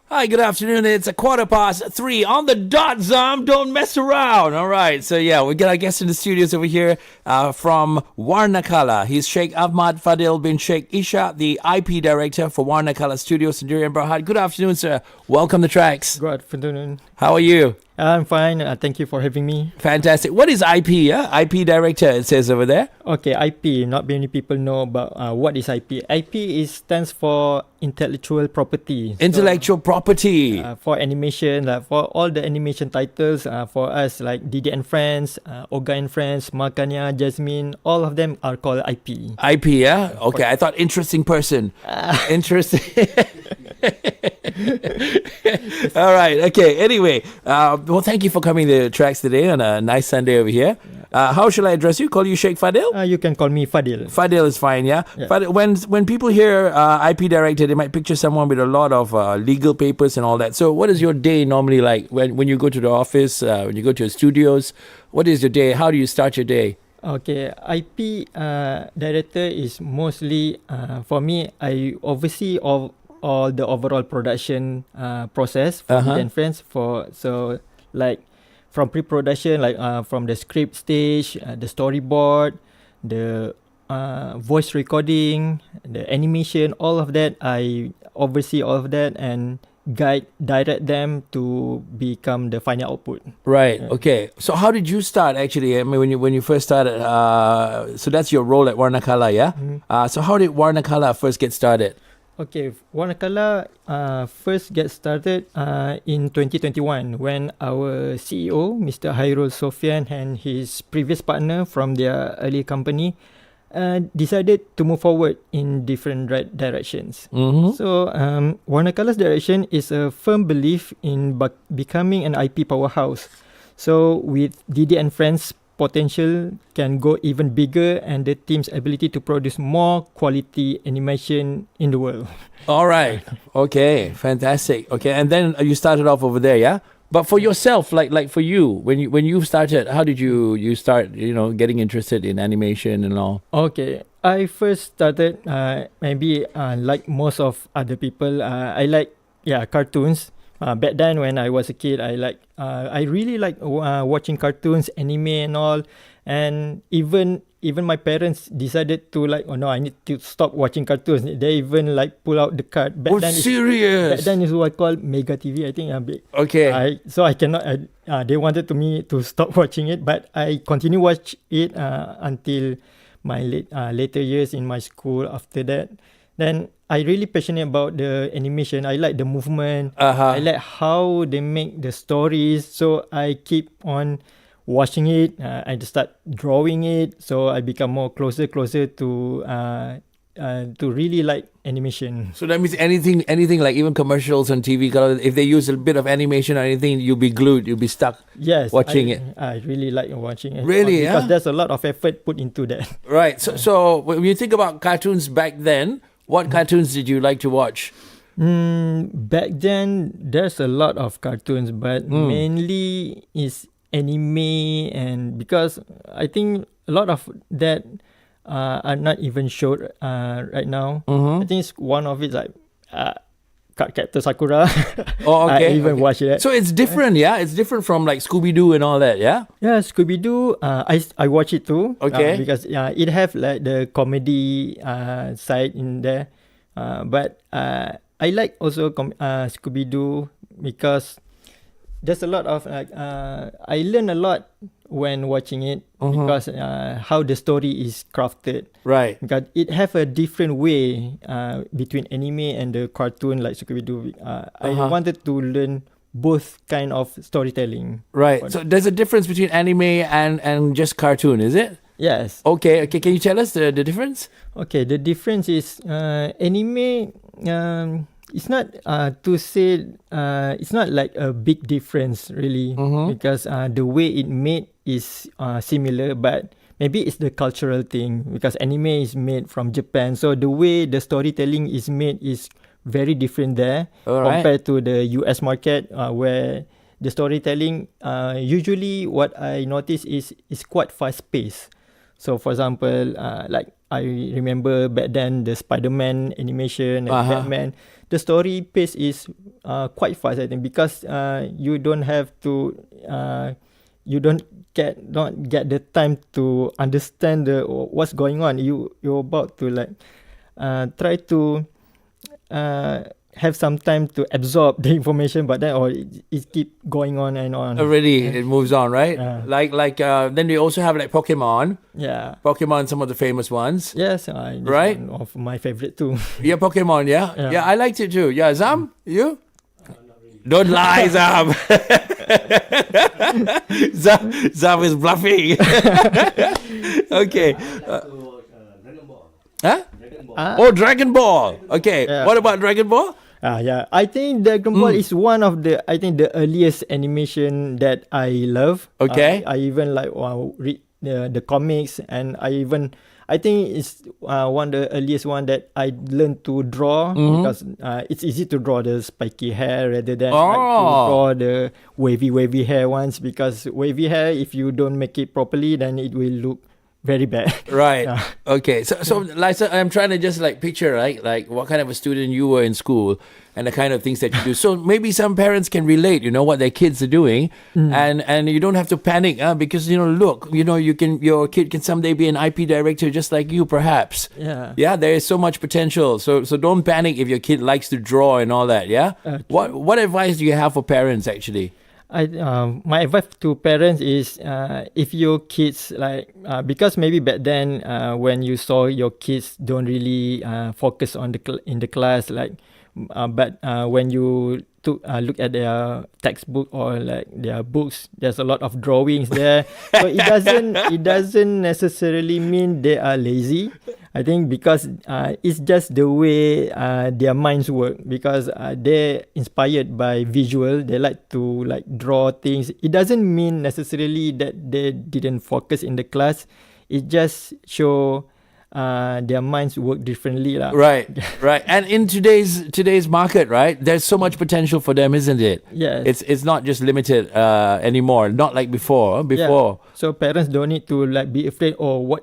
Hi, good afternoon. It's 3:15 on the dot, Zom. Don't mess around. All right. So, yeah, we got our guest in the studios over here from Warnakala. He's Sheikh Ahmad Fadil bin Sheikh Isha, the IP director for Warnakala Studios in Durian Berhad. Good afternoon, sir. Welcome to Tracks. Good afternoon. How are you? I'm fine. Thank you for having me. Fantastic. What is IP? IP director, it says over there. Okay, IP. Not many people know about what is IP. Stands for intellectual property. Intellectual property. For animation, for all the animation titles, for us like Didi and Friends, Oga and Friends, Makanya, Jasmine, all of them are called IP. IP, yeah? Okay, I thought interesting person. Interesting. All right, okay. Anyway, well, thank you for coming to Tracks today on a nice Sunday over here. How shall I address you? Call you Sheikh Fadil? You can call me Fadil. Fadil is fine, yeah? Fadil, when people hear IP director, they might picture someone with a lot of legal papers and all that. So what is your day normally like when you go to the office, when you go to your studios? What is your day? How do you start your day? Okay, IP director is mostly, for me, I oversee all the overall production process for Didi and Friends. From pre-production, from the script stage, the storyboard, the voice recording, the animation, all of that, I oversee all of that and direct them to become the final output. Right. Okay. So how did you start actually? I mean, when you first started, so that's your role at Warnakala, yeah? Mm-hmm. So how did Warnakala first get started? Okay, Warnakala first get started in 2021 when our CEO, Mr. Hairul Sofian, and his previous partner from their early company decided to move forward in different directions. Mm-hmm. So Warnakala's direction is a firm belief in becoming an IP powerhouse. So with Didi and Friends, potential can go even bigger, and the team's ability to produce more quality animation in the world. All right. Okay. Fantastic. Okay. And then you started off over there, yeah? But for yourself, like for you, when you started, how did you start, getting interested in animation and all? Okay. I first started maybe like most of other people, I like cartoons. Back then when I was a kid, I really like watching cartoons, anime and all, and even my parents decided to I need to stop watching cartoons. They even pull out the card. Serious? Back then is what I call Mega TV, I think. Okay. So I cannot. They wanted me to stop watching it, but I continue watch it until my later years in my school. After that, then I really passionate about the animation. I like the movement. I like how they make the stories. So I keep on watching it. I just start drawing it. So I become more closer to really like animation. So that means anything like even commercials on TV, if they use a bit of animation or anything, you'll be glued. You'll be stuck. Yes, watching it. I really like watching it. Really, because there's a lot of effort put into that. Right. So when you think about cartoons back then, what cartoons did you like to watch? Back then, there's a lot of cartoons, but mainly is anime, and because I think a lot of that are not even showed right now. I think it's one of it Captain Sakura. Oh, okay. I even watch it. So it's different, yeah? It's different from like Scooby-Doo and all that, yeah? Yeah, Scooby-Doo, I watch it too. Okay. Because it have like the comedy side in there. But I like also Scooby-Doo because there's a lot of I learn a lot when watching it because how the story is crafted. Right. Because it have a different way between anime and the cartoon like Scooby-Doo. I wanted to learn both kind of storytelling. Right. So there's a difference between anime and just cartoon, is it? Yes. Okay. Can you tell us the difference? Okay, the difference is anime. It's not it's not like a big difference really, because the way it made is similar, but maybe it's the cultural thing because anime is made from Japan, so the way the storytelling is made is very different there compared to the US market where the storytelling usually what I notice is quite fast paced. So for example, like I remember back then the Spider-Man animation and Batman, the story pace is quite fast, I think, because you don't have to you not get the time to understand what's going on. You're about to like try to have some time to absorb the information, but then it keep going on and on. Already, it moves on, right? Yeah. Like then we also have like Pokemon. Yeah. Pokemon, some of the famous ones. Yes, this Right? one of my favorite too. Yeah, Pokemon, yeah? Yeah. Yeah, I liked it too. Yeah, Zam, you? Don't lie, Zam. Zam is bluffing. Okay. Huh? Oh, Dragon Ball. Okay. Yeah. What about Dragon Ball? Yeah, I think Dragon Ball is one of the earliest animation that I love. Okay. I even like read the comics, and I think it's one of the earliest one that I learned to draw, because it's easy to draw the spiky hair rather than like to draw the wavy hair ones, because wavy hair, if you don't make it properly, then it will look very bad. Right. Yeah. Okay. So Liza, I'm trying to just like picture, right? Like what kind of a student you were in school and the kind of things that you do. So maybe some parents can relate, what their kids are doing, and you don't have to panic, because look, your kid can someday be an IP director just like you, perhaps. Yeah. Yeah, there is so much potential. So don't panic if your kid likes to draw and all that. Yeah. What advice do you have for parents actually? My advice to parents is, if your kids because maybe back then when you saw your kids don't really focus on in the class, but when you look at their textbook or like their books, there's a lot of drawings there. So it doesn't necessarily mean they are lazy. I think because it's just the way their minds work, because they're inspired by visual. They like to draw things. It doesn't mean necessarily that they didn't focus in the class. It just show their minds work differently lah. Right. And in today's market, right, there's so much potential for them, isn't it? Yes. It's not just limited anymore, not like before. Yeah. So parents don't need to be afraid, what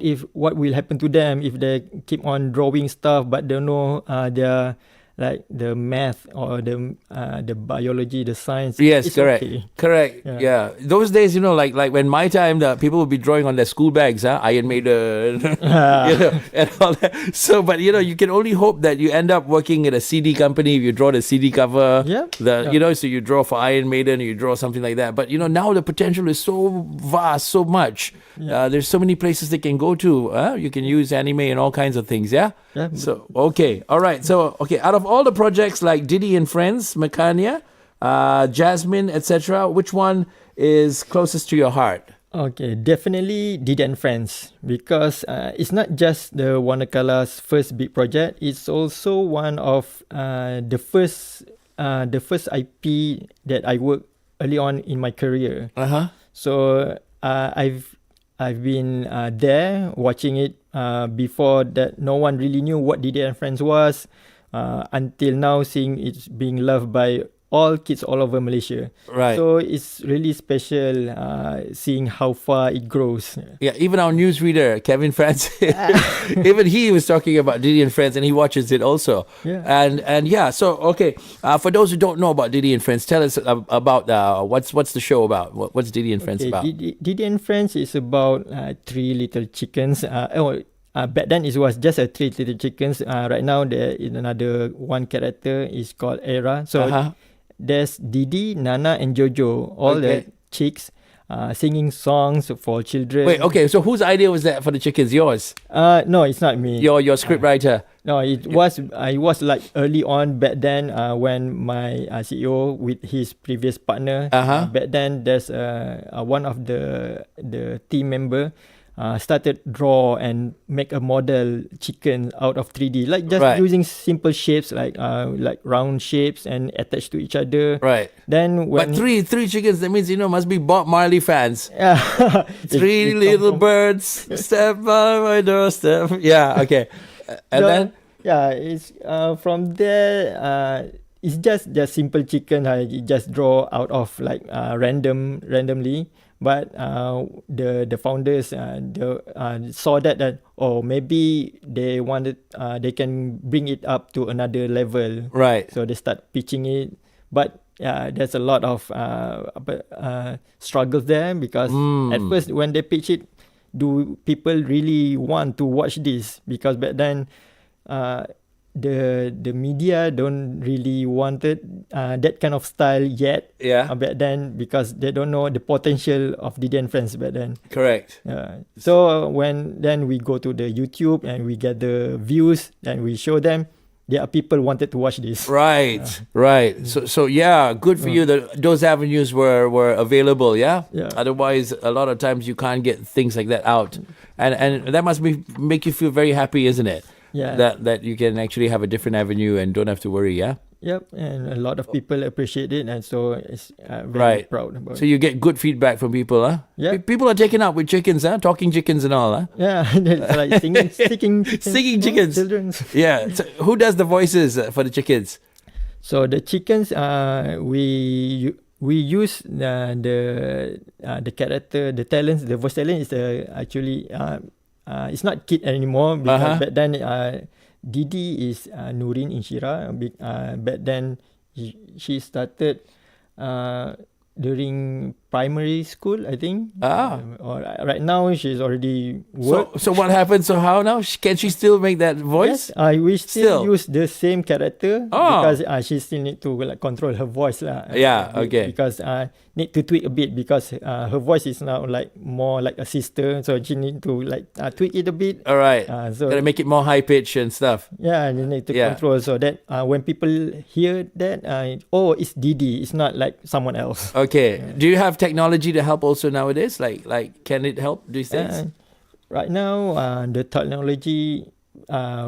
will happen to them if they keep on drawing stuff but don't know their the math or the biology, the science. Yes, it's correct. Okay. Correct. Yeah. Those days, like when my time, the people would be drawing on their school bags, Iron Maiden, and all that. So, but you can only hope that you end up working at a CD company if you draw the CD cover. Yeah. So you draw for Iron Maiden, you draw something like that. But now the potential is so vast, so much. Yeah. There's so many places they can go to. You can use anime and all kinds of things. Yeah. Yeah. So okay, all right. So okay, out of all the projects like Diddy and Friends, Makania, Jasmine, etc., which one is closest to your heart? Okay, definitely Diddy and Friends, because it's not just the Warnakala's first big project. It's also one of the first IP that I worked early on in my career. So I've been there watching it before that. No one really knew what Diddy and Friends was, until now, seeing it's being loved by all kids all over Malaysia. Right. So it's really special seeing how far it grows. Yeah, even our newsreader, Kevin Francis, even he was talking about Diddy and Friends, and he watches it also. Yeah. And yeah, so okay, for those who don't know about Diddy and Friends, tell us about what's the show about? What's Diddy and Friends about? Diddy and Friends is about three little chickens. Back then it was just three little chickens. Right now there is another one character is called Era. So there's Didi, Nana, and Jojo, all the chicks singing songs for children. Wait, okay, so whose idea was that for the chickens? Yours? No, it's not me. Your script writer? No, it was early on back then when my CEO with his previous partner. Back then there's one of the team member started draw and make a model chicken out of 3D, using simple shapes like round shapes and attached to each other. Right. Then but three chickens, that means must be Bob Marley fans. Yeah. Three little birds step by my doorstep. Yeah. Okay. And then it's from there. it's just simple chicken. You just draw out of like randomly. But the founders saw that maybe they wanted they can bring it up to another level. Right. So they start pitching it, but there's a lot of struggles there because at first when they pitch it, do people really want to watch this? Because back then, the media don't really wanted that kind of style yet. Yeah. Back then, because they don't know the potential of Didi and Friends back then. Correct. So when then we go to the YouTube and we get the views and we show them, there are people wanted to watch this. Right. Right. So yeah, good for you that those avenues were available. Yeah. Otherwise, a lot of times you can't get things like that out, and that must make you feel very happy, isn't it? Yeah. That you can actually have a different avenue and don't have to worry. Yeah. Yep, and a lot of people appreciate it, and so it's very proud about it. So you get good feedback from people, huh? Yeah. People are taken up with chickens, huh? Talking chickens and all, huh? Yeah, it's like singing chickens. Children's. Yeah. So who does the voices for the chickens? So the chickens, we use the character, the talents, the voice talent is actually it's not kid anymore because back then Didi is Nurin Inshira. Back then she started during primary school, I think. Or right now she's already worked. So what happens? So how now? Can she still make that voice? Yes, we still use the same character because she still need to like control her voice lah. Yeah, okay. Because need to tweak a bit because her voice is now like more like a sister, so she need to like tweak it a bit. All right. So gotta make it more high pitch and stuff. Yeah, you need to control so that when people hear that, it's Didi, it's not like someone else. Okay. Do you have technology to help also nowadays? Like can it help these things? Right now, the technology,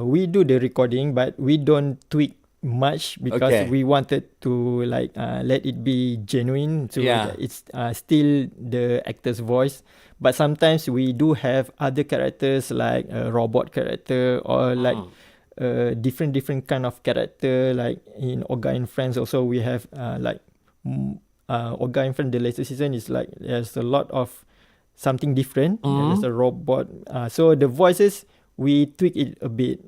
we do the recording, but we don't tweak much because we wanted to like let it be genuine. So it's still the actor's voice. But sometimes we do have other characters like a robot character or like different kind of character. Like in Oga and Friends also we have like Oga and Friends, the latest season is like there's a lot of something different. There's a robot. So the voices, we tweak it a bit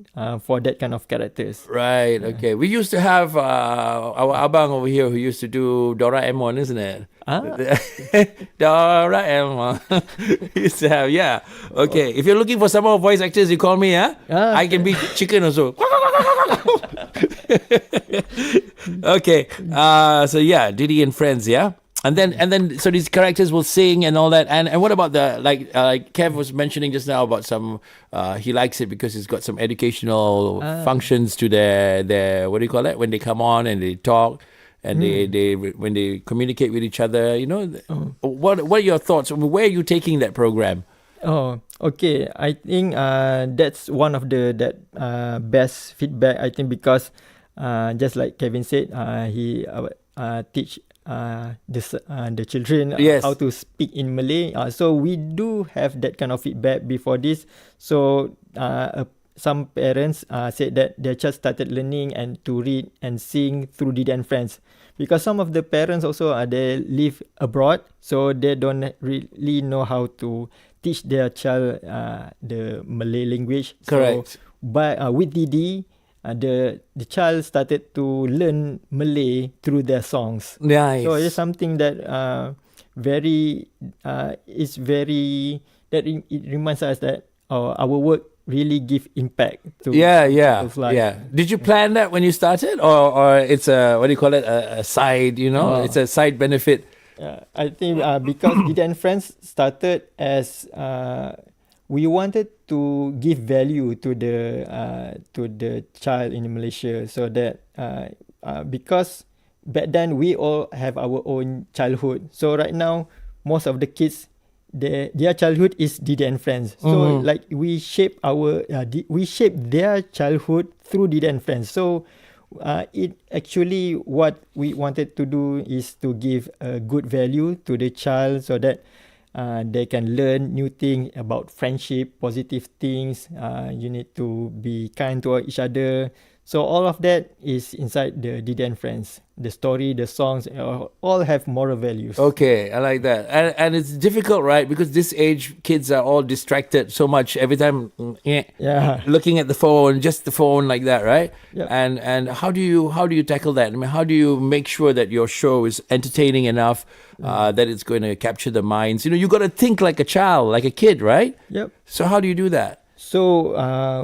for that kind of characters. Right, okay. We used to have our abang over here who used to do Doraemon, isn't it? Doraemon. Used to have, Okay, if you're looking for some more voice actors, you call me, I can be chicken also. Okay, so Didi and Friends, And then, so these characters will sing and all that. And what about the like Kev was mentioning just now about some? He likes it because it's got some educational functions to their what do you call it when they come on and they talk and they when they communicate with each other. You know, what are your thoughts? Where are you taking that program? Oh, okay. I think that's one of the best feedback. I think because just like Kevin said, he teach. The children how to speak in Malay. So we do have that kind of feedback before this. So some parents said that their child started learning and to read and sing through Didi and Friends. Because some of the parents also they live abroad, so they don't really know how to teach their child the Malay language. Correct. So, but with Didi, the child started to learn Malay through their songs. Nice. So it's something that it reminds us that our work really give impact to people's life. Did you plan that when you started, or it's a what do you call it, a side? It's a side benefit. I think because Didi and Friends started as we wanted to give value to the child in Malaysia, so that because back then we all have our own childhood. So right now, most of the kids, their childhood is Didi and Friends. So like we shape their childhood through Didi and Friends. So it actually what we wanted to do is to give a good value to the child so that they can learn new things about friendship, positive things. You need to be kind to each other. So all of that is inside the Didi and Friends. The story, the songs, all have moral values. Okay, I like that. And it's difficult, right? Because this age, kids are all distracted so much every time, Yeah. looking at the phone, just the phone like that, right? Yep. And how do you tackle that? I mean, how do you make sure that your show is entertaining enough that it's going to capture the minds? You got to think like a child, like a kid, right? Yep. So how do you do that? So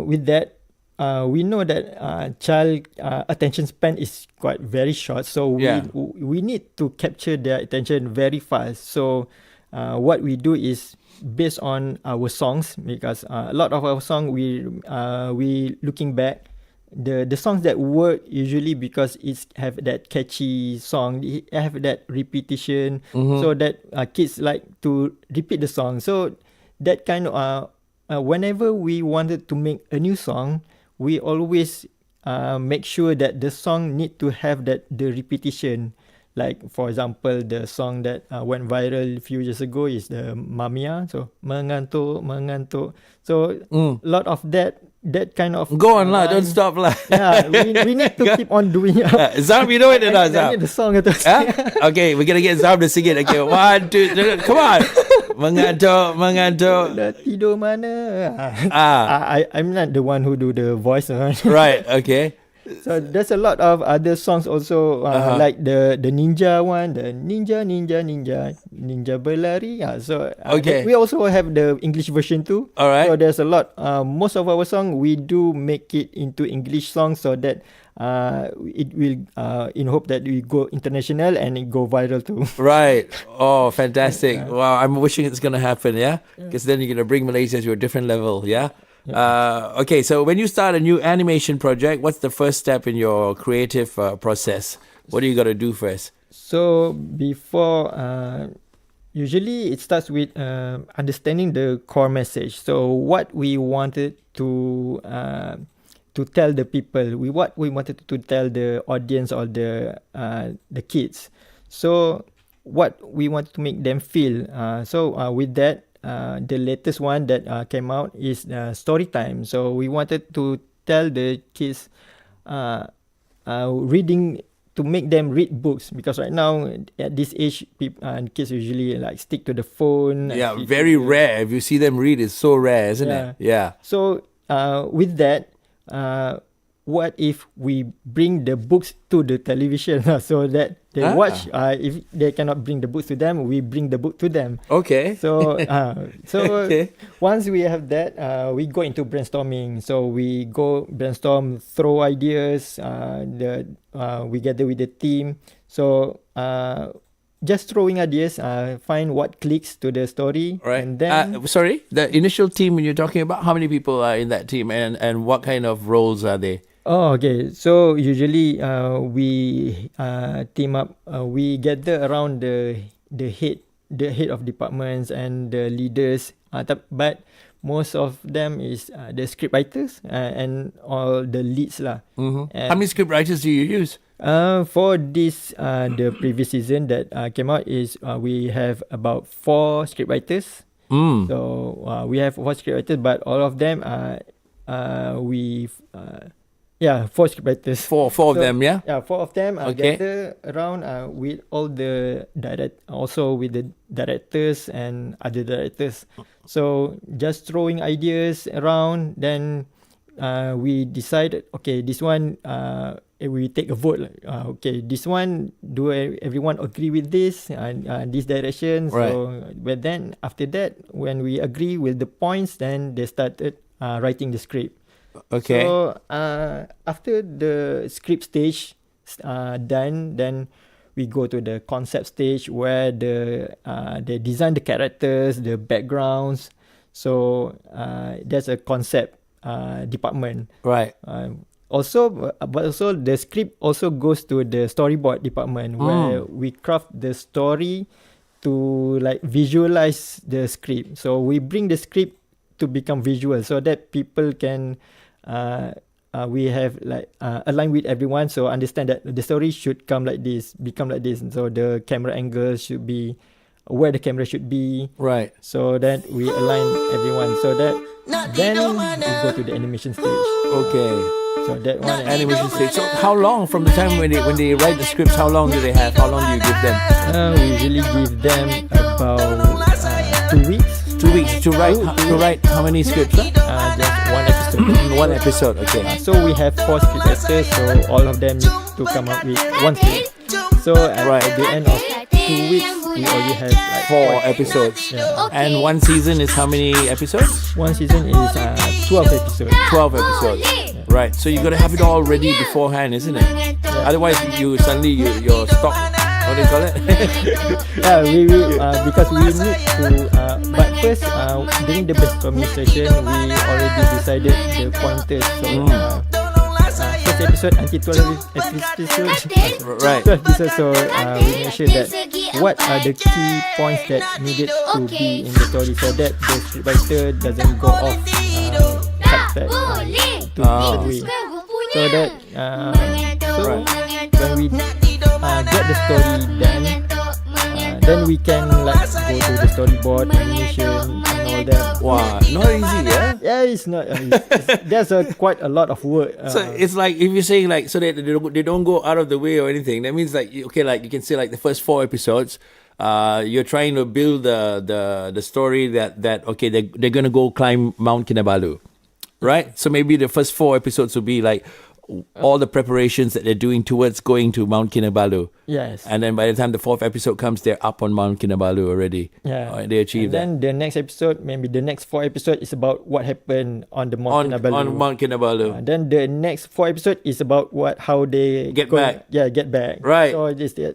with that, we know that child attention span is quite very short. So we need to capture their attention very fast. So what we do is based on our songs, because a lot of our song we looking back, the songs that work usually because it's have that catchy song, it have that repetition, so that kids like to repeat the song. So that kind of whenever we wanted to make a new song, we always make sure that the song need to have the repetition. Like for example, the song that went viral a few years ago is the Mamia. So mengantuk, mengantuk. So a lot of that kind of Go on lah, don't stop lah. Yeah, we need to keep on doing it. Zam, you know it or not, Zam? The song itu. Huh? Okay, we're gonna get Zam to sing it. Okay, 1, 2, 3, come on. Mengantuk, mengantuk. Dah tidur mana? I'm not the one who do the voice. Right, okay. So there's a lot of other songs also, like the ninja one, the ninja berlari. So Okay. we also have the English version too. All right. So there's a lot. Most of our song we do make it into English songs so that it will in hope that we go international and it go viral too. Right. Oh, fantastic. Wow, I'm wishing it's gonna happen, yeah? Because then you're gonna bring Malaysia to a different level, yeah? Okay, so when you start a new animation project, what's the first step in your creative process? What do you got to do first? So before, usually it starts with understanding the core message. So what we wanted to tell the people, what we wanted to tell the audience or the kids. So what we want to make them feel. So with that, the latest one that came out is story time. So we wanted to tell the kids reading, to make them read books, because right now at this age kids usually like stick to the phone. Yeah, very rare. If you see them read, it's so rare, isn't it? Yeah. So with that, what if we bring the books to the television so that they watch? If they cannot bring the books to them, we bring the book to them. Okay. So Okay. once we have that, we go into brainstorming. So we go brainstorm, throw ideas. We gather with the team. So just throwing ideas, find what clicks to the story. Right. And then sorry, the initial team when you're talking about, how many people are in that team, and what kind of roles are they? Oh, okay. So usually we team up. We gather around the head of departments and the leaders. But most of them is the script writers and all the leads lah. Mm-hmm. How many script writers do you use? For this the previous season that came out is we have about 4 script writers. So we have 4 script writers, but all of them yeah, 4 script writers. Four of them, yeah? Yeah, 4 of them Okay. gather around with all the also with the directors and other directors. So just throwing ideas around, then we decided, okay, this one we take a vote. Okay, this one, do everyone agree with this this direction? Right. So, but then after that, when we agree with the points, then they started writing the script. Okay. So after the script stage done, then we go to the concept stage where they design the characters, the backgrounds. So there's a concept department. Right. But also the script also goes to the storyboard department where we craft the story to like visualize the script. So we bring the script to become visual so that people can we have like align with everyone, so understand that the story should come like this, become like this. So the camera angle should be where the camera should be, right? So that we align everyone, so that then we go to the animation stage. Okay. So that one. Animation stage. So how long from the time when they write the scripts? How long do they have? How long do you give them? We usually give them about 2 weeks. 2 weeks to write how many scripts? Just one episode. One episode. Okay. So we have 4 script actors, so all of them need to come up with one script. So at the end of 2 weeks, we already have like 4 episodes. Yeah. And one season is how many episodes? One season is 12 episodes. 12 episodes. Right. So you gotta have it all ready beforehand, isn't it? Yeah. Otherwise, you suddenly your stock. What do you call it? Yeah, we because we need to. But first, during the brainstorming session, we already decided the pointers. So first episode until 12 episodes. Right. 12 episodes. So we make sure that what are the key points that needed to be in the story, so that the scriptwriter doesn't go off track to the way. So that when we get the story done, then we can like go to the storyboard, animation, and all that. Wow, not easy, yeah. Yeah, it's not. There's quite a lot of work. So it's like if you're saying like so that they don't go out of the way or anything. That means like okay, like you can say like the first 4 episodes. You're trying to build the story that okay they're gonna go climb Mount Kinabalu, right? So maybe the first 4 episodes will be like all the preparations that they're doing towards going to Mount Kinabalu. Yes. And then by the time the 4th episode comes, they're up on Mount Kinabalu already. Yeah. They achieve that. And then the next episode, maybe the next 4 episodes is about what happened on the Mount Kinabalu. On Mount Kinabalu. Then the next 4 episodes is about how they Get back. Yeah, get back. Right.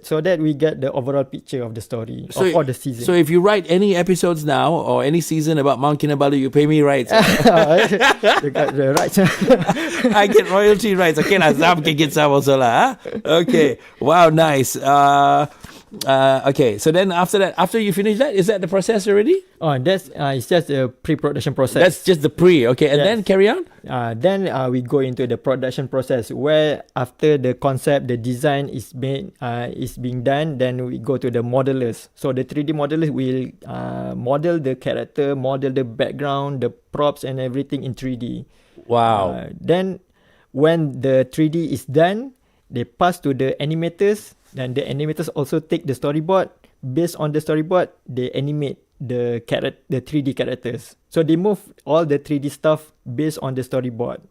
So that we get the overall picture of the story or the season. So if you write any episodes now or any season about Mount Kinabalu, you pay me rights. You got the rights. I get royalty rights. Okay, lah, Zam can get some also lah. Okay, wow, nice. Okay, so then after you finish that, is that the process already? Oh, that's it's just a pre-production process. That's just the pre. Okay, and Yes. then carry on. Then we go into the production process where after the concept, the design is being done, then we go to the modelers. So the 3D modelers will model the character, model the background, the props and everything in 3D. Wow. Then when the 3D is done, they pass to the animators, and the animators also take the storyboard. Based on the storyboard, they animate the 3D characters. So they move all the 3D stuff based on the storyboard.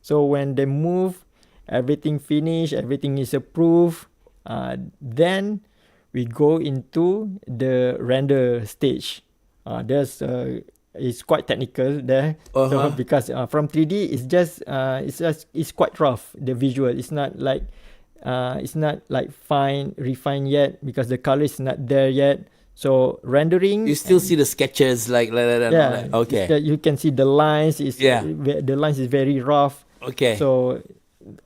So when they move, everything finished, everything is approved, then we go into the render stage. It's quite technical there. So because from 3D it's quite rough, the visual. It's not like fine refined yet because the color is not there yet. So rendering, You still see the sketches like that. yeah, Okay. you can see the lines. The lines is very rough. Okay. So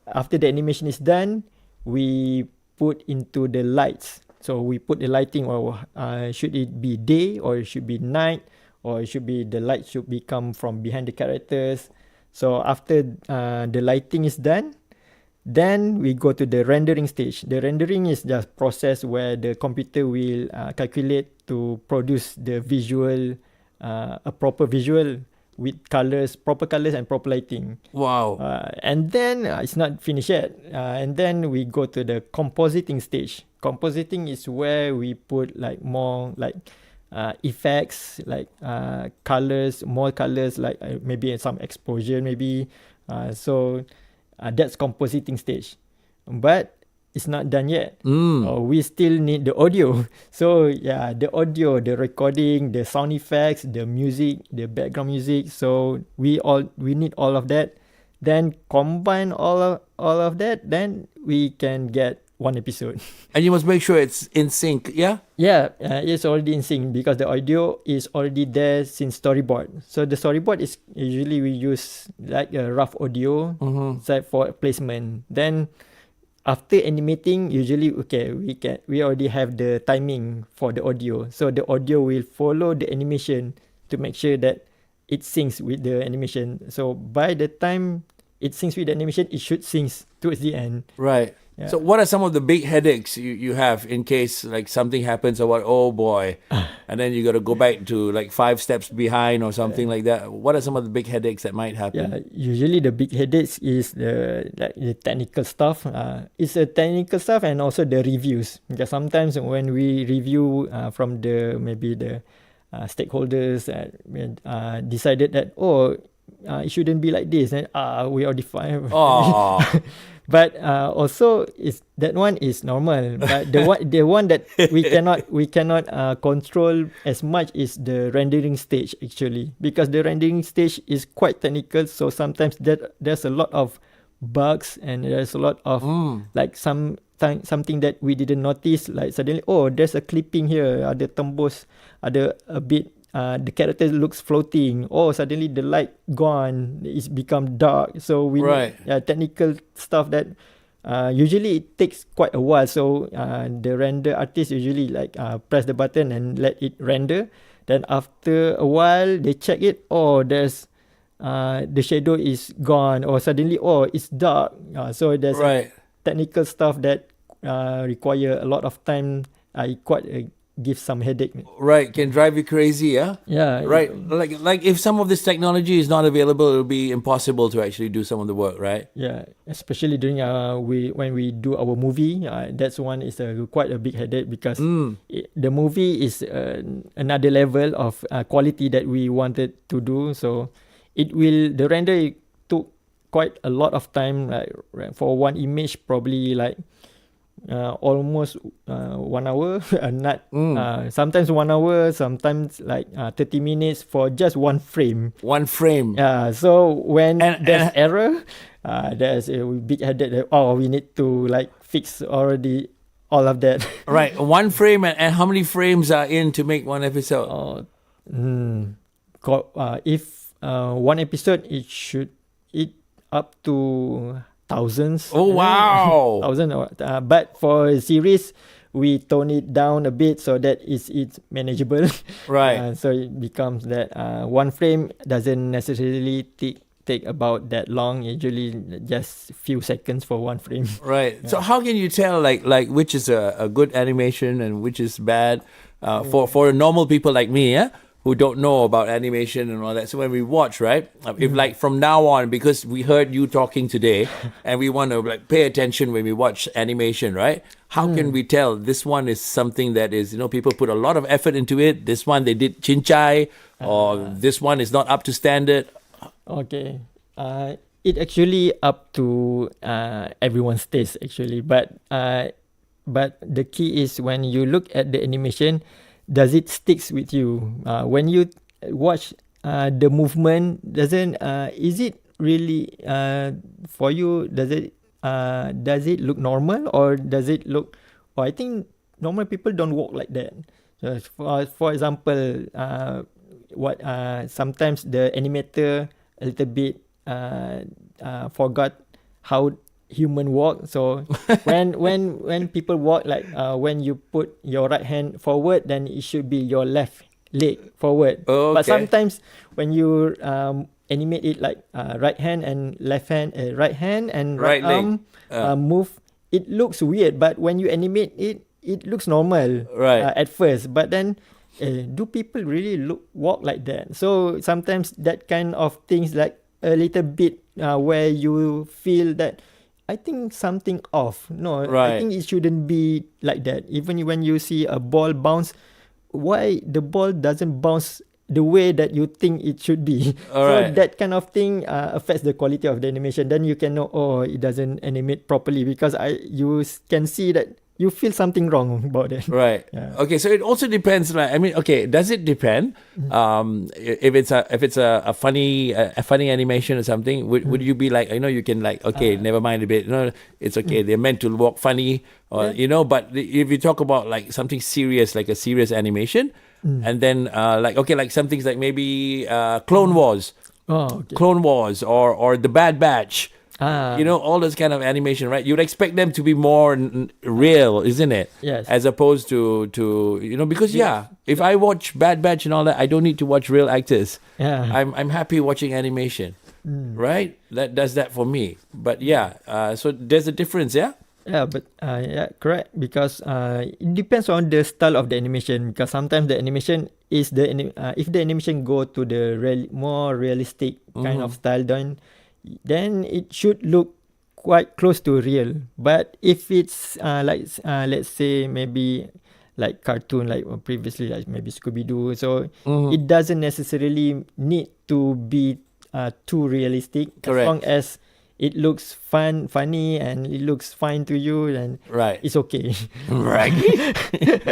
after the animation is done, we put into the lights. So we put the lighting, or should it be day or it should be night, or it should be the light should be come from behind the characters. So after the lighting is done, then we go to the rendering stage. The rendering is just process where the computer will calculate to produce the visual, a proper visual with proper colors and proper lighting. Wow. And then it's not finished yet. And then we go to the compositing stage. Compositing is where we put like more like effects, like colors, more colors, like maybe some exposure maybe. So that's compositing stage. But it's not done yet. We still need the audio. So yeah, the audio, the recording, the sound effects, the music, the background music. So we need all of that. Then combine all of that, then we can get one episode. And you must make sure it's in sync, yeah? Yeah, it's already in sync because the audio is already there since storyboard. So the storyboard is usually we use like a rough audio set for placement. Then after animating, usually we already have the timing for the audio. So the audio will follow the animation to make sure that it syncs with the animation. So by the time it syncs with the animation, it should sync towards the end. Right. Yeah. So what are some of the big headaches you have in case like something happens or what? Oh boy. and then you got to go back to like 5 steps behind or something like that. What are some of the big headaches that might happen? Yeah, usually the big headaches is the technical stuff. It's a technical stuff and also the reviews. Because sometimes when we review from the maybe the stakeholders decided that it shouldn't be like this, and we already fine. Oh. But also is that one is normal. But the one that we cannot control as much is the rendering stage actually, because the rendering stage is quite technical. So sometimes there's a lot of bugs and there's a lot of like something that we didn't notice. Like suddenly, there's a clipping here. Ada tembus, ada a bit. The character looks floating. Suddenly the light gone. It's become dark. So we need technical stuff that usually it takes quite a while. So the render artist usually like press the button and let it render. Then after a while they check it. There's the shadow is gone. Or suddenly it's dark. So there's technical stuff that require a lot of time. Give some headache. Right, can drive you crazy, yeah? Yeah. Right, like if some of this technology is not available, it'll be impossible to actually do some of the work, right? Yeah, especially during when we do our movie, that's one is quite a big headache because the movie is another level of quality that we wanted to do. So the render took quite a lot of time. Like for one image, probably like almost 1 hour. Sometimes 1 hour, sometimes like 30 minutes for just one frame. One frame. So when there's error, there's a big headache. We need to like fix already all of that. Right, one frame, and how many frames are in to make one episode? If one episode, it up to thousands. Oh wow! But for a series, we tone it down a bit so that it's manageable. Right. So it becomes that one frame doesn't necessarily take about that long. Usually just few seconds for one frame. Right. Yeah. So how can you tell like which is a good animation and which is bad for normal people like me, who don't know about animation and all that? So when we watch, right, if like from now on, because we heard you talking today and we want to like pay attention when we watch animation, right? How can we tell this one is something that is, people put a lot of effort into it, this one they did chinchai, or this one is not up to standard? Okay. It actually up to everyone's taste actually, but the key is when you look at the animation, does it sticks with you? When you watch the movement, is it really for you? Does it look normal, or does it look? I think normal people don't walk like that. So for example, sometimes the animator a little bit forgot how human walk. So when people walk, like when you put your right hand forward, then it should be your left leg forward. But sometimes when you animate it like right hand and left hand, right hand and right arm move, it looks weird. But when you animate it, it looks normal at first. But then do people really walk like that? So sometimes that kind of things, like a little bit where you feel that I think something off. No, I think it shouldn't be like that. Even when you see a ball bounce, why the ball doesn't bounce the way that you think it should be? So that kind of thing affects the quality of the animation. Then you can know, it doesn't animate properly, because you can see that you feel something wrong about it. Right. Yeah. Okay. So it also depends. Does it depend? If it's a funny animation or something, would you be like, you can like, never mind a bit. No, it's okay. They're meant to walk funny, or But if you talk about like something serious, like a serious animation, and then like some things like maybe Clone Wars, Clone Wars, or The Bad Batch. All those kind of animation, right? You'd expect them to be more real, isn't it? Yes. As opposed to because if I watch Bad Batch and all that, I don't need to watch real actors. Yeah. I'm happy watching animation, right? That does that for me. But so there's a difference, yeah. Yeah, correct. Because it depends on the style of the animation. Because sometimes the animation is if the animation go to the more realistic kind of style, then it should look quite close to real. But if it's let's say maybe like cartoon, like previously, like maybe Scooby Doo, so it doesn't necessarily need to be too realistic. Correct. As long as it looks funny, and it looks fine to you, then Right. it's okay. Right.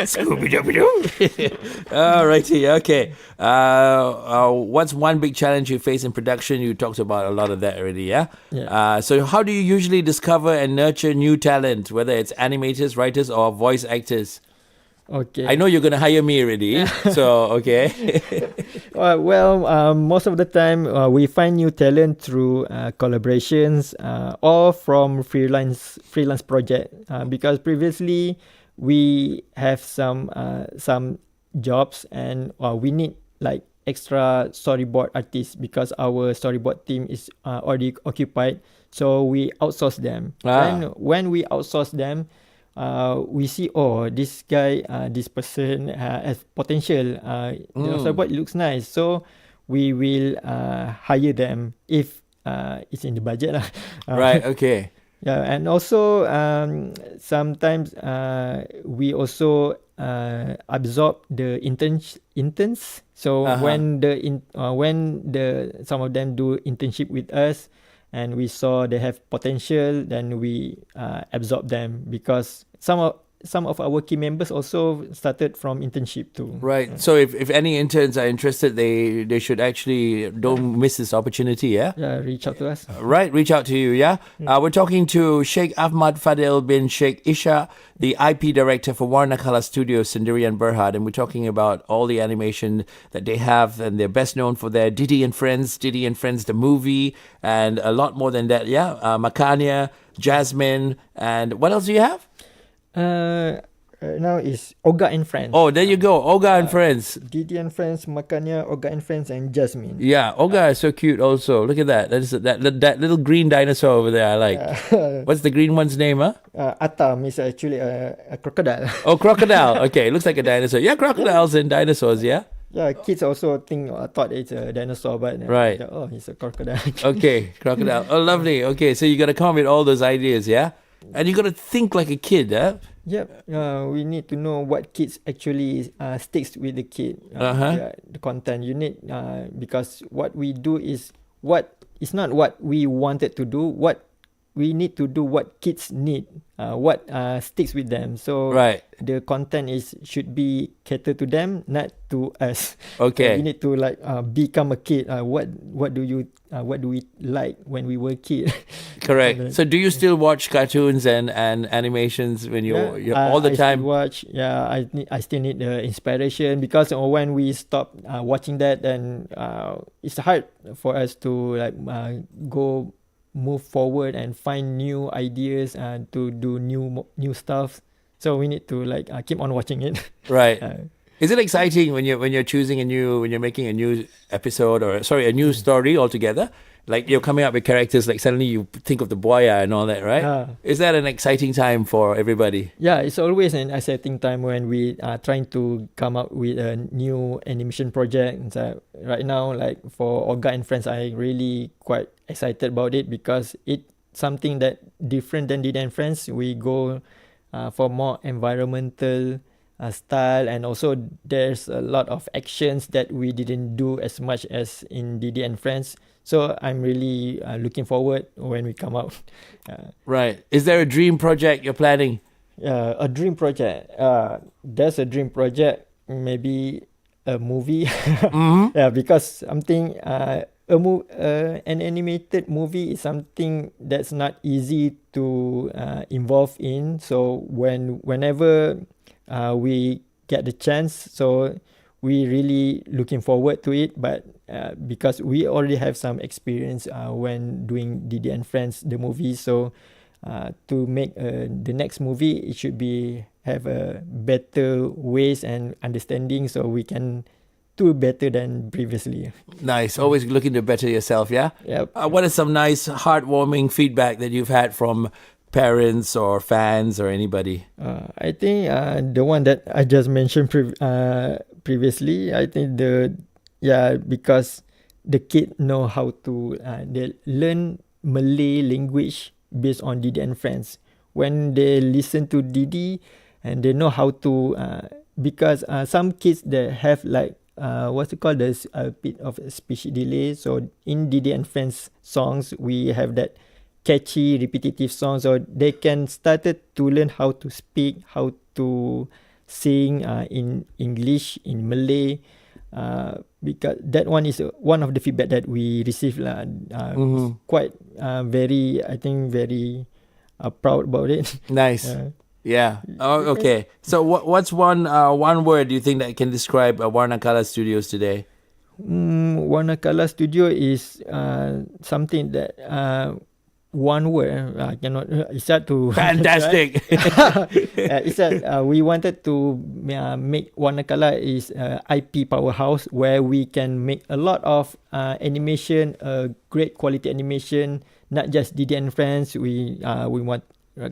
Scooby-Dooby-Doo. All righty. Okay. What's one big challenge you face in production? You talked about a lot of that already, yeah? Yeah. So how do you usually discover and nurture new talent, whether it's animators, writers, or voice actors? Okay. I know you're going to hire me already. So, okay. Most of the time we find new talent through collaborations or from freelance project. Because previously we have some jobs, and we need like extra storyboard artists because our storyboard team is already occupied. So we outsource them. Then when we outsource them, we see, this guy, this person has potential. The storyboard looks nice, so we will hire them if it's in the budget lah. Right. Okay. Yeah, and also sometimes we also absorb the interns. So when some of them do internship with us, and we saw they have potential, then we absorb them, because some of our key members also started from internship too. Right. So if any interns are interested, they should actually don't miss this opportunity, yeah? Yeah, reach out to us. Right, reach out to you, yeah? We're talking to Sheikh Ahmad Fadil bin Sheikh Isha, the IP director for Warnakala Studios, Sendirian Berhad, and we're talking about all the animation that they have, and they're best known for their Didi and Friends, the movie, and a lot more than that, yeah? Makanya, Jasmine, and what else do you have? Right now is Olga and Friends. Oh, there you go, Olga and Friends. Didi and Friends, Makanya, Olga and Friends, and Jasmine. Yeah, Olga is so cute also. Look at that. That little green dinosaur over there I like. What's the green one's name, huh? Atam is actually a crocodile. Oh, crocodile. Okay, looks like a dinosaur. Yeah, crocodiles and dinosaurs, yeah? Yeah, kids also thought it's a dinosaur, but Right. it's a crocodile. Okay, crocodile. Oh, lovely. Okay, so you got to come up with all those ideas, yeah? And you got to think like a kid, huh? Yep. We need to know what kids actually sticks with the kid. The content you need, because what we do is not what we wanted to do. What we need to do, what kids need, what sticks with them. So Right. the content should be catered to them, not to us. Okay. So we need to become a kid. What do we like when we were a kid? Correct. So do you still watch cartoons and animations when you're all the I time? Still watch. Yeah, I still need the inspiration, because when we stop watching that, then it's hard for us to move forward and find new ideas and to do new stuff. So we need to keep on watching it. Right. Is it exciting when you're choosing when you're making a new episode, or a new story altogether? Like you're coming up with characters, like suddenly you think of the boya and all that, right? Is that an exciting time for everybody? Yeah, it's always an exciting time when we are trying to come up with a new animation project. So right now, like for Olga and Friends, I really quite excited about it, because it's something that different than Didi and Friends. We go for more environmental style, and also there's a lot of actions that we didn't do as much as in Didi and Friends. So I'm really looking forward when we come out. Right. Is there a dream project you're planning? A dream project. There's a dream project. Maybe a movie. Yeah, because something an animated movie is something that's not easy to involve in. So whenever we get the chance, so we really looking forward to it. But because we already have some experience when doing Didi and Friends, the movie, so to make the next movie, it should have a better ways and understanding, so we can do better than previously. Nice. Always looking to better yourself, yeah? Yep. What is some nice, heartwarming feedback that you've had from parents or fans or anybody? I think the one that I just mentioned previously. I think because the kid know how to they learn Malay language based on Didi and Friends. When they listen to Didi, and they know how to because some kids that have like what's it called, there's a bit of a speech delay. So in Didi and Friends songs, we have that catchy repetitive song, so they can started to learn how to speak, how to sing in English, in Malay, because that one is one of the feedback that we received lah. Quite very, I think very proud about it. Nice. Yeah. Oh, okay. So what's one word you think that can describe Warnakala Studios today? Warnakala Studio is something that one word I cannot. It's hard to. Fantastic. It's we wanted to make Warnakala is IP powerhouse where we can make a lot of animation, great quality animation, not just Didi and Friends. We want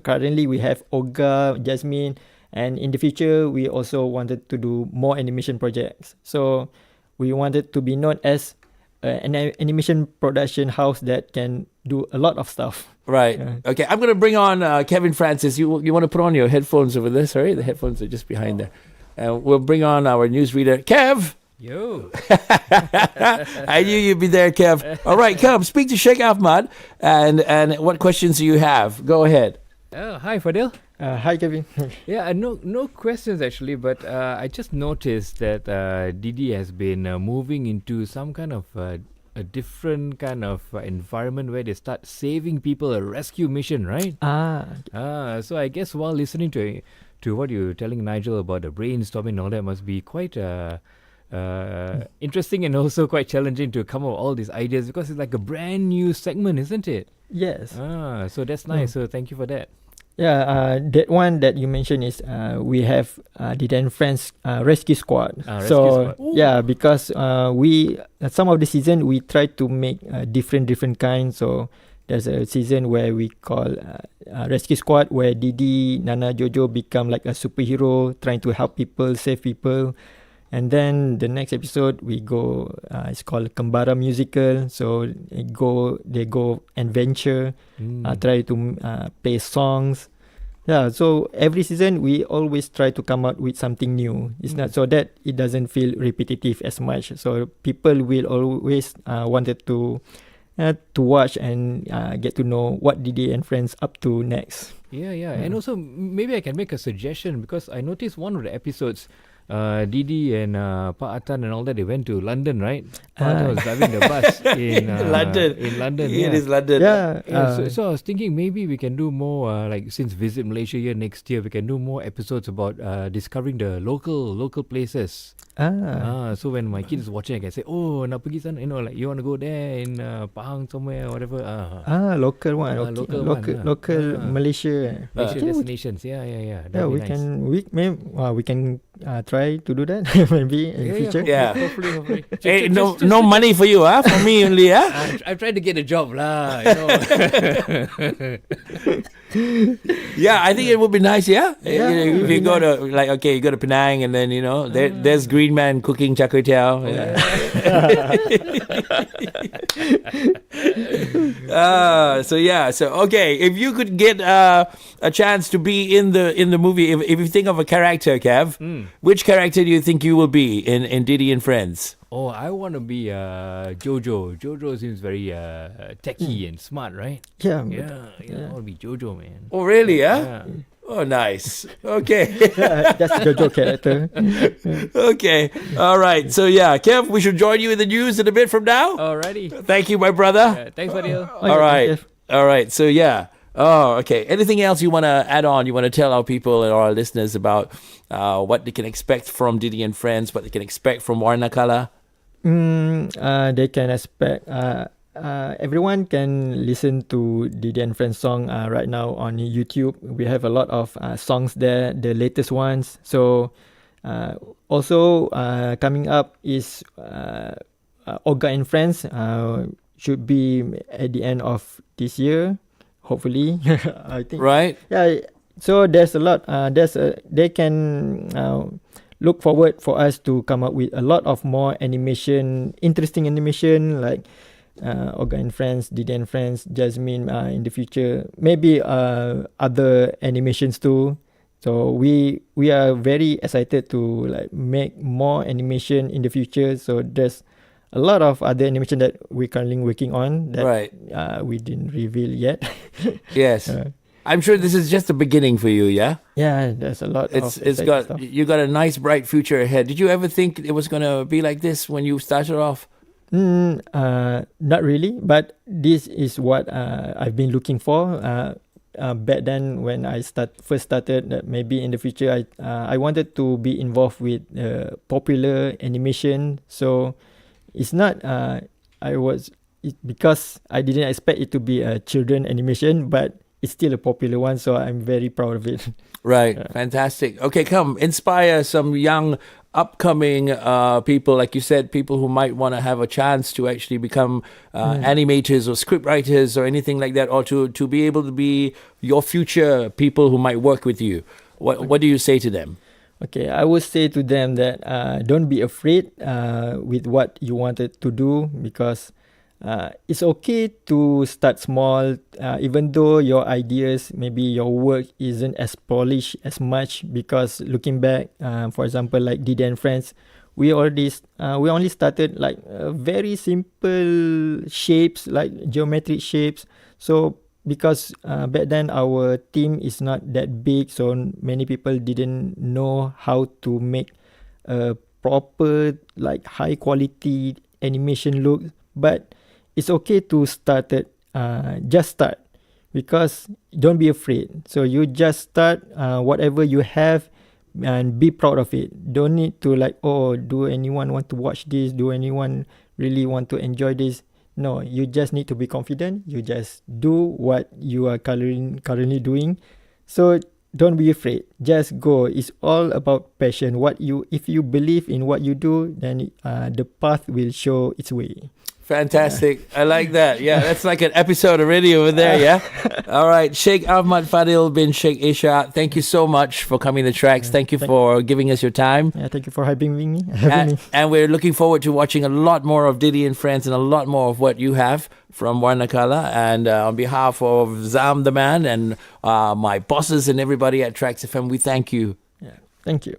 currently we have Olga, Jasmine, and in the future we also wanted to do more animation projects. So we wanted to be known as an animation production house that can do a lot of stuff. Right. Okay. I'm going to bring on Kevin Francis. You want to put on your headphones over there? Sorry, the headphones are just behind there. We'll bring on our newsreader, Kev. Yo. I knew you'd be there, Kev. All right, Kev, speak to Sheikh Ahmad and what questions do you have? Go ahead. Hi, Fadil. Hi, Kevin. Yeah, no questions actually, but I just noticed that Didi has been moving into some kind of a different kind of environment where they start saving people, a rescue mission, right? So I guess while listening to what you're telling Nigel about the brainstorming and all that must be quite interesting and also quite challenging to come up with all these ideas because it's like a brand new segment, isn't it? Yes. So that's nice. So thank you for that. Yeah, that one that you mentioned is we have Didi and Friends Rescue Squad. Rescue Squad. Yeah, because we some of the season we try to make different kinds. So there's a season where we call Rescue Squad, where Didi, Nana, Jojo become like a superhero trying to help people, save people. And then the next episode we go, it's called Kembara Musical. So they go adventure, try to play songs. Yeah, so every season we always try to come out with something new. It's not so that it doesn't feel repetitive as much. So people will always wanted to watch and get to know what Didi and Friends up to next. Yeah. And also maybe I can make a suggestion because I noticed one of the episodes Didi and Pak Atan and all that, they went to London, right? Pak Atan was driving the bus in London. In London, It is London. Yeah. So I was thinking maybe we can do more like since Visit Malaysia year next year, we can do more episodes about discovering the local places. So when my kid is watching, I can say, oh, nak pergi sana, like you want to go there in Pahang somewhere or whatever. Local one. Local Malaysia. Malaysia destinations. Yeah. Yeah, we can we can try to do that maybe in future. Yeah. Hopefully. Hey, no money for you, huh? For me only, huh? I'm trying to get a job, lah. Yeah, I think it would be nice, yeah? If you go nice. to, you go to Penang and then, there's Green Man cooking char kway teow. So okay, if you could get a chance to be in the movie, if you think of a character, Kev, which character do you think you will be in Didi and Friends? Oh, I want to be Jojo. Jojo seems very techy and smart, right? Yeah. I want to be Jojo, man. Oh, really, Yeah. Oh, nice. Okay. That's Jojo character. Okay. All right. So, Kev, we should join you in the news in a bit from now. Alrighty. Thank you, my brother. Thanks, Fadil. All right. All right. So, oh, okay. Anything else you want to add on? You want to tell our people and our listeners about what they can expect from Didi and Friends, what they can expect from Warnakala? They can expect everyone can listen to Didi and Friends song right now on YouTube. We have a lot of songs there, the latest ones. So also coming up is Olga and Friends should be at the end of this year. hopefully. I think. Right? Yeah. So there's a lot. They can look forward for us to come up with a lot of more animation, interesting animation like Olga and Friends, Didi and Friends, Jasmine in the future. Maybe other animations too. So we are very excited to like make more animation in the future. So there's a lot of other animation that we're currently working on that Right. we didn't reveal yet. Yes. I'm sure this is just the beginning for you, yeah? Yeah, there's a lot It's of it's exciting got stuff. you got a nice bright future ahead. Did you ever think it was gonna be like this when you started off? Not really, but this is what I've been looking for. Back then, when I first started, that maybe in the future, I wanted to be involved with popular animation. So it's not because I didn't expect it to be a children animation, but it's still a popular one. So I'm very proud of it. Right. Fantastic. Okay, come inspire some young upcoming people, like you said, people who might want to have a chance to actually become animators or script writers or anything like that, or to be able to be your future people who might work with you. What do you say to them? Okay, I would say to them that don't be afraid with what you wanted to do, because it's okay to start small, even though your ideas, maybe your work isn't as polished as much. Because looking back, for example, like Didi and Friends, we only started like very simple shapes, like geometric shapes. So because back then our team is not that big, so many people didn't know how to make a proper, like high quality animation look. But it's okay to start it. Just start, because don't be afraid. So you just start whatever you have and be proud of it. Don't need to like, oh, do anyone want to watch this? Do anyone really want to enjoy this? No, you just need to be confident. You just do what you are currently doing. So don't be afraid. Just go. It's all about passion. If you believe in what you do, then the path will show its way. Fantastic. I like that. Yeah, that's like an episode already over there, yeah? All right. Sheikh Ahmad Fadil bin Sheikh Isha, thank you so much for coming to Tracks. Thank you for giving us your time. Yeah, thank you for having me. And we're looking forward to watching a lot more of Didi and Friends and a lot more of what you have from Warnakala. And on behalf of Zam the Man and my bosses and everybody at TRAXXfm, we thank you. Yeah, thank you.